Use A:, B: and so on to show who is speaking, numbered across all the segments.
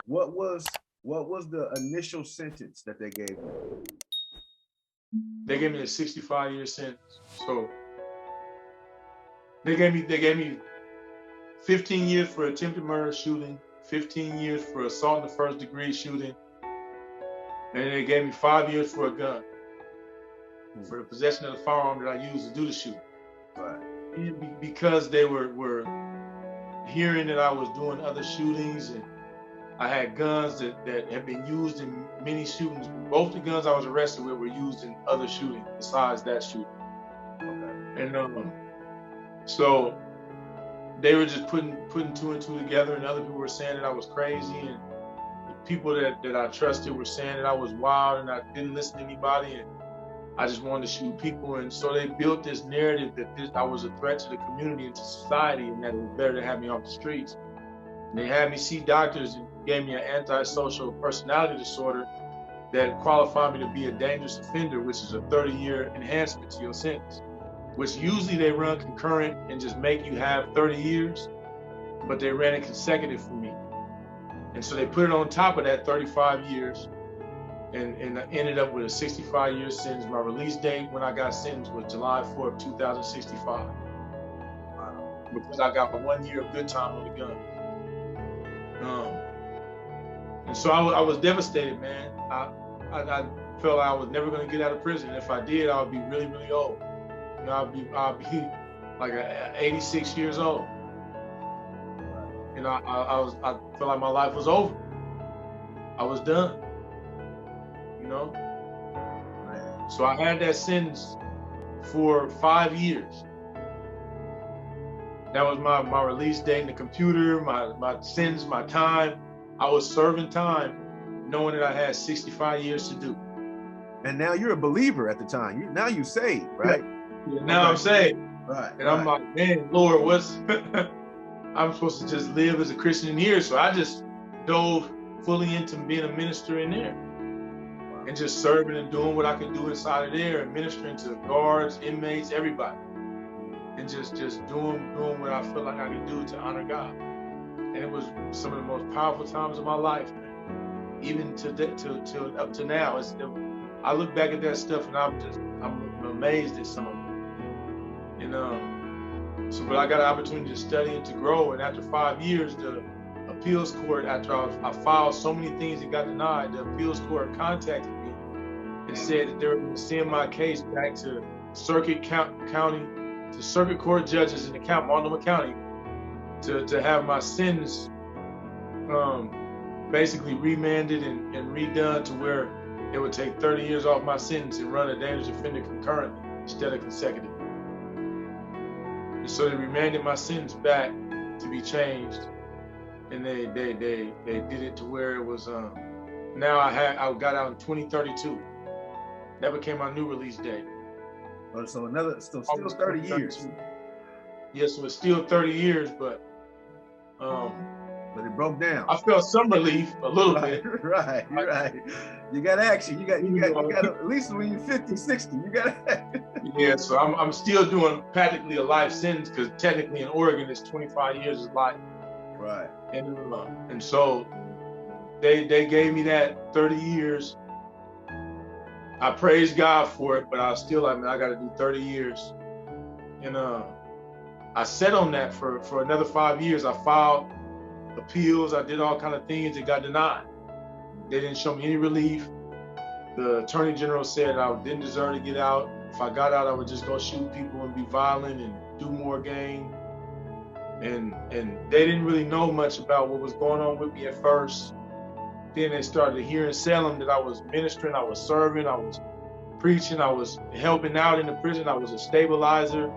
A: What was the initial sentence that they gave you?
B: They gave me a 65-year sentence. So they gave me 15 years for attempted murder shooting, 15 years for assault in the first degree shooting, and they gave me 5 years for a gun, for the possession of the firearm that I used to do the shooting.
A: Right.
B: And because they were hearing that I was doing other shootings and I had guns that had been used in many shootings. Both the guns I was arrested with were used in other shootings besides that shooting.
A: Okay.
B: And so they were just putting two and two together, and other people were saying that I was crazy, and the people that I trusted were saying that I was wild and I didn't listen to anybody, and I just wanted to shoot people. And so they built this narrative that I was a threat to the community and to society, and that it was better to have me off the streets. And they had me see doctors and gave me an antisocial personality disorder that qualified me to be a dangerous offender, which is a 30-year enhancement to your sentence, which usually they run concurrent and just make you have 30 years, but they ran it consecutive for me. And so they put it on top of that 35 years and I ended up with a 65-year sentence. My release date when I got sentenced was July 4th, 2065. Because I got 1 year of good time on the gun. And so I was devastated, man. I felt I was never going to get out of prison. If I did, I would be really, really old. You know, I'd be like 86 years old. You know, I felt like my life was over. I was done. You know? So I had that sentence for 5 years. That was my release date in the computer, my sentence, my time. I was serving time knowing that I had 65 years to do.
A: And now you're a believer at the time. Now you saved, right?
B: Yeah, now I'm saved.
A: Right.
B: And I'm like, man, Lord, what's I'm supposed to just live as a Christian in here. So I just dove fully into being a minister in there. And just serving and doing what I could do inside of there and ministering to guards, inmates, everybody. And just doing what I feel like I can do to honor God. And it was some of the most powerful times of my life, man. Even to up to now. I look back at that stuff and I'm amazed at some of it. And so but I got an opportunity to study and to grow. And after 5 years, the appeals court, after I filed so many things that got denied, the appeals court contacted me and said that they were going to send my case back to circuit court judges in Multnomah County to have my sentence basically remanded and redone to where it would take 30 years off my sentence and run a dangerous offender concurrently instead of consecutively. And so they remanded my sentence back to be changed, and they did it to where it was now I got out in 2032. That became my new release date.
A: So still 30 years.
B: Yeah, so it's still 30 years, but
A: it broke down.
B: I felt some relief a little bit.
A: Right. You got action. You got at least when you're 50, 60, you got action.
B: Yeah, so I'm still doing practically a life sentence because technically in Oregon it's 25 years is life.
A: Right.
B: And so they gave me that 30 years. I praise God for it, but I was still like, man, I got to do 30 years. And I sat on that for another 5 years. I filed appeals. I did all kind of things that got denied. They didn't show me any relief. The attorney general said I didn't deserve to get out. If I got out, I would just go shoot people and be violent and do more gang. And they didn't really know much about what was going on with me at first. Then they started hearing Salem that I was ministering, I was serving, I was preaching, I was helping out in the prison, I was a stabilizer.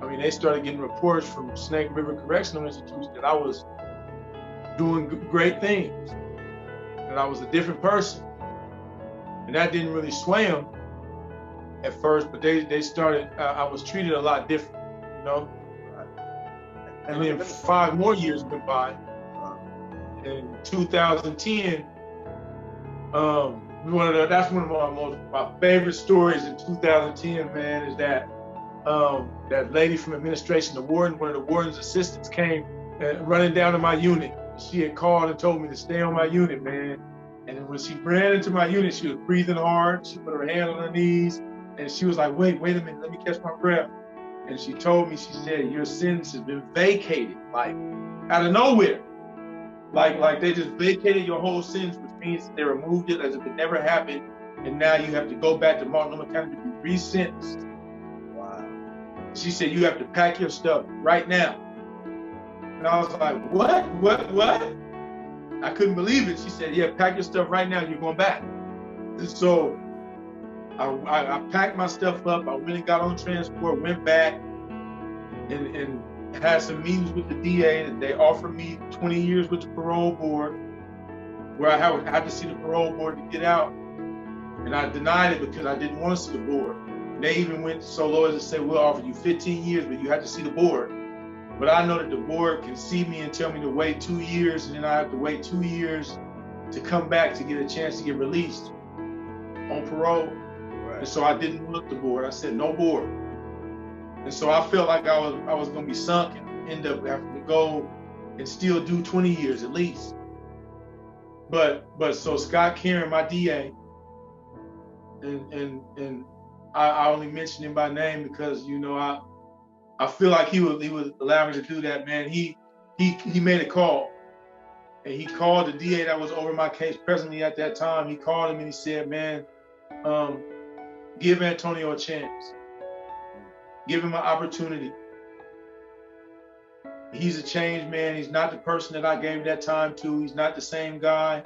B: I mean, they started getting reports from Snake River Correctional Institution that I was doing great things, that I was a different person. And that didn't really sway them at first, but they started, I was treated a lot different, you know? And then 5 more years went by. In 2010, that's one of my favorite stories in 2010, man, is that that lady from administration, the warden, one of the warden's assistants came running down to my unit she had called and told me to stay on my unit, man. And then when she ran into my unit, she was breathing hard. She put her hand on her knees, and she was like, wait a minute, let me catch my breath. And she told me, she said, your sentence has been vacated, like out of nowhere. Like they just vacated your whole sentence, which means they removed it as if it never happened. And now you have to go back to Multnomah County to be re-sentenced.
A: Wow.
B: She said, you have to pack your stuff right now. And I was like, what? I couldn't believe it. She said, yeah, pack your stuff right now. You're going back. And so I packed my stuff up. I went and got on transport, went back and had some meetings with the DA. And they offered me 20 years with the parole board, where I had to see the parole board to get out. And I denied it because I didn't want to see the board. And they even went so low as to say, we'll offer you 15 years, but you have to see the board. But I know that the board can see me and tell me to wait 2 years, and then I have to wait 2 years to come back to get a chance to get released on parole. Right. And so I didn't look the board. I said, no board. And so I felt like I was going to be sunk and end up having to go and still do 20 years at least. But so Scott Karen, my DA, and I only mentioned him by name because, you know, I feel like he would allow me to do that, man. He made a call, and he called the DA that was over my case presently at that time. He called him and he said, man, give Antonio a chance. Give him an opportunity. He's a changed man. He's not the person that I gave that time to. He's not the same guy.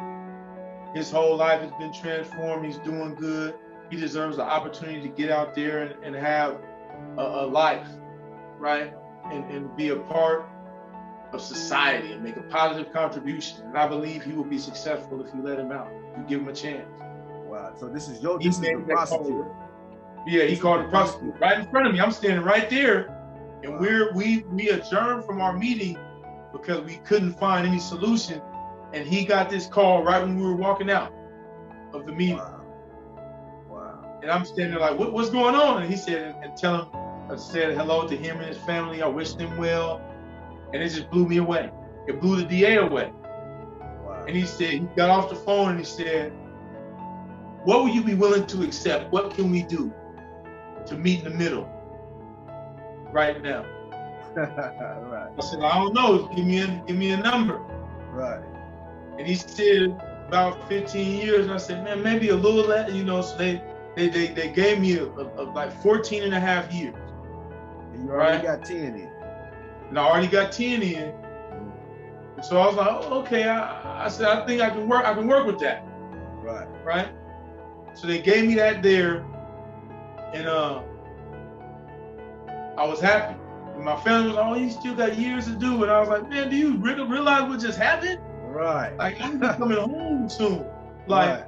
B: His whole life has been transformed. He's doing good. He deserves the opportunity to get out there and have a life, right? And be a part of society and make a positive contribution. And I believe he will be successful if you let him out. You give him a chance.
A: Wow. So this is the prosecutor.
B: Yeah, he called the prosecutor right in front of me. I'm standing right there. And we adjourned from our meeting because we couldn't find any solution. And he got this call right when we were walking out of the meeting. Wow. And I'm standing there like, what's going on? And he said, I said hello to him and his family. I wished them well. And it just blew me away. It blew the DA away. Wow. And he said, he got off the phone and he said, what would you be willing to accept? What can we do to meet in the middle right now?
A: Right.
B: I said, I don't know. Give me a number.
A: Right.
B: And he said about 15 years. And I said, man, maybe a little less, you know. So they gave me like 14 and a half years.
A: And you already got 10 in.
B: And I already got 10 in. And so I was like, oh, okay. I said, I think I can work with that.
A: Right.
B: Right. So they gave me that there, and I was happy. And my family was like, oh, you still got years to do. And I was like, man, do you realize what just happened?
A: Right.
B: Like, I'm coming home soon. Like, right.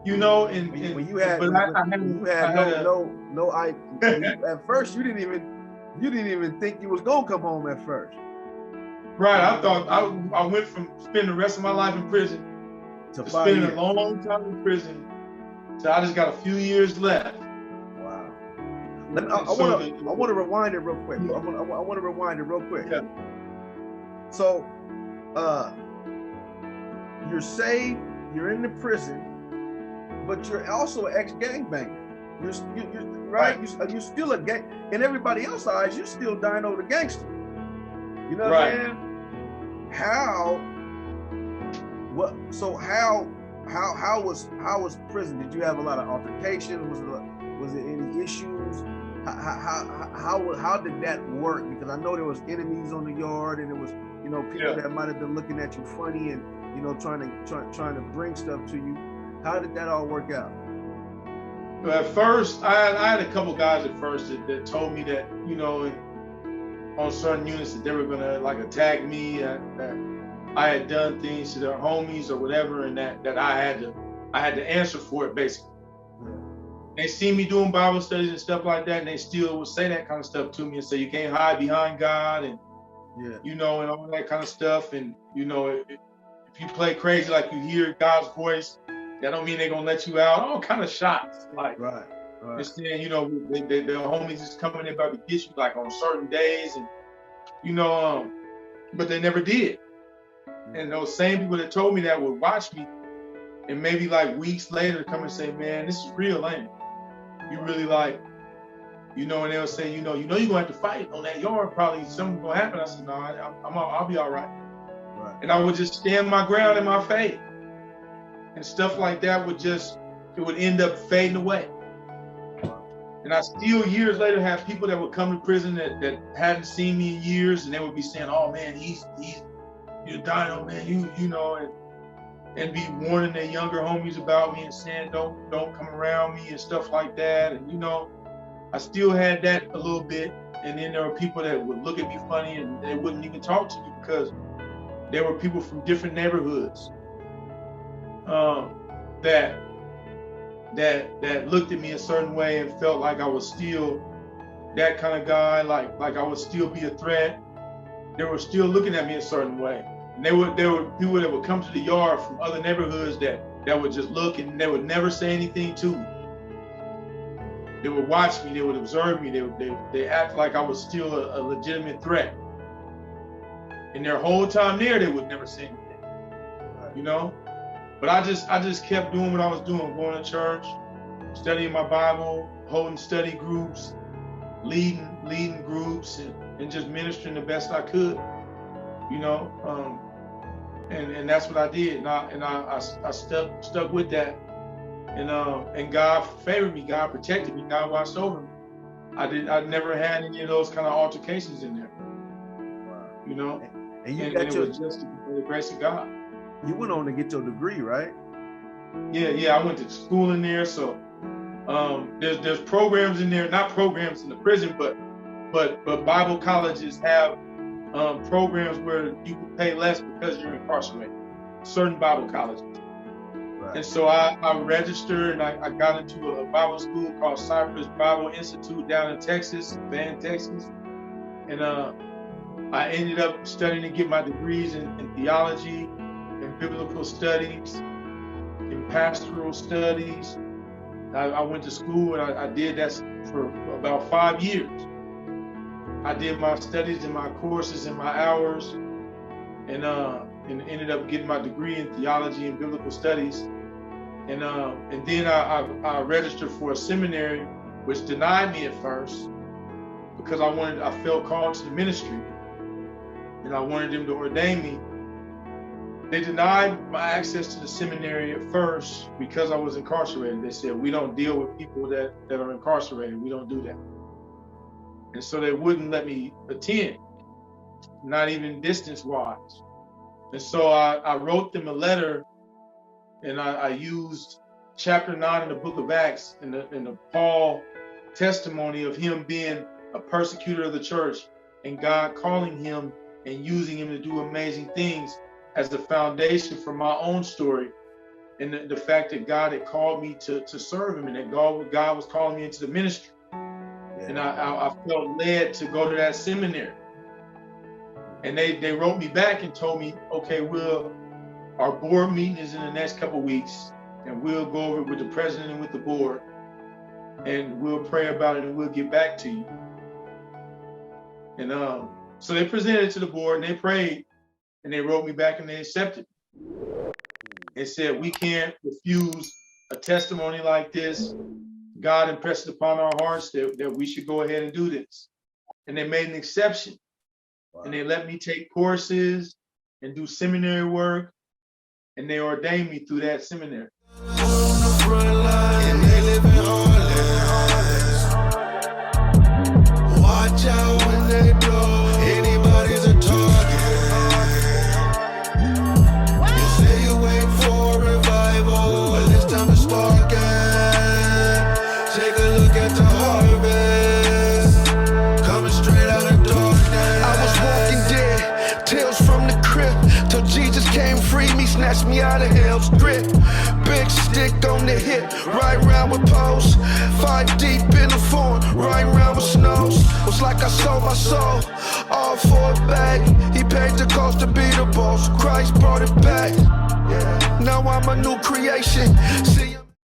B: You know, and
A: when you had, at first you didn't even think you was gonna come home at first.
B: Right. I thought I went from spending the rest of my life in prison to spending a long time in prison. So I just got a few years left.
A: Wow. I want to rewind it real quick. Yeah. I want to rewind it real quick.
B: Yeah.
A: So, you're saved. You're in the prison, but you're also an ex-gangbanger. You're right. You're still a gang. In everybody else's eyes, you're still Dino the gangster. You know what I'm saying? How was prison? Did you have a lot of altercations? Was there any issues? How did that work? Because I know there was enemies on the yard, and there was people that might have been looking at you funny and trying to bring stuff to you. How did that all work out?
B: At first, I had a couple guys at first that told me that on certain units that they were gonna like attack me, that I had done things to their homies or whatever, and that I had to answer for it basically. Yeah. They see me doing Bible studies and stuff like that, and they still would say that kind of stuff to me and say you can't hide behind God and and all that kind of stuff. And if you play crazy like you hear God's voice, that don't mean they're gonna let you out. All kind of shots, like
A: right.
B: Just saying, the homies is coming in about to get you like on certain days, and but they never did. And those same people that told me that would watch me, and maybe like weeks later come and say, man, this is real, ain't it? You really like, you know, and they'll say, you know, you're gonna have to fight on that yard, probably something's gonna happen. I said, no, I'll be all right. And I would just stand my ground in my faith. And stuff like that it would end up fading away. And I still years later have people that would come to prison that hadn't seen me in years, and they would be saying, oh man, you're Dino, man, you know, and be warning their younger homies about me and saying don't come around me and stuff like that. And you know, I still had that a little bit. And then there were people that would look at me funny and they wouldn't even talk to me because there were people from different neighborhoods that looked at me a certain way and felt like I was still that kind of guy, like I would still be a threat. They were still looking at me a certain way. And there were people that would come to the yard from other neighborhoods that would just look and they would never say anything to me. They would watch me, they would observe me, they act like I was still a legitimate threat. And their whole time there, they would never say anything, you know? But I just kept doing what I was doing, going to church, studying my Bible, holding study groups, leading groups, and just ministering the best I could, you know? And that's what I did, and I stuck with that. And God favored me, God protected me, God watched over me. I never had any of those kind of altercations in there.
A: Wow.
B: You know?
A: And
B: it was just for the grace of God.
A: You went on to get your degree, right?
B: Yeah, I went to school in there. So there's programs in there, not programs in the prison, but Bible colleges have programs where you can pay less because you're incarcerated. Certain Bible colleges. Right. And so I registered and I got into a Bible school called Cypress Bible Institute down in Texas, Van, Texas. And I ended up studying to get my degrees in theology, in biblical studies, in pastoral studies. I went to school and I did that for about 5 years. I did my studies and my courses and my hours, and ended up getting my degree in theology and biblical studies. And then I registered for a seminary, which denied me at first because I felt called to the ministry, and I wanted them to ordain me. They denied my access to the seminary at first because I was incarcerated. They said, we don't deal with people that are incarcerated. We don't do that. And so they wouldn't let me attend, not even distance-wise. And so I wrote them a letter, and I used chapter 9 in the book of Acts in the Paul testimony of him being a persecutor of the church and God calling him and using him to do amazing things as the foundation for my own story, and the fact that God had called me to serve him, and that God was calling me into the ministry. Yeah. And I felt led to go to that seminary. And they wrote me back and told me, okay, our board meeting is in the next couple of weeks, and we'll go over it with the president and with the board, and we'll pray about it and we'll get back to you. And so they presented it to the board and they prayed, and they wrote me back and they accepted. They said, we can't refuse a testimony like this. God impressed it upon our hearts that we should go ahead and do this. And they made an exception. Wow. And they let me take courses and do seminary work, and they ordained me through that seminary. Watch out when they blow. Anybody's a target. You say you wait for revival, but it's time to start again. Take a look at the harvest, coming straight out of darkness. I was walking dead, tales from the crypt, till Jesus came, freed me, snatched me out of hell's grip. Big stick on the hip, right round with posts. 5 deep in the form, right round with snows. Was like I sold my soul, all for a bag. He paid the cost to be the boss. Christ brought it back. Yeah. Now I'm a new creation. See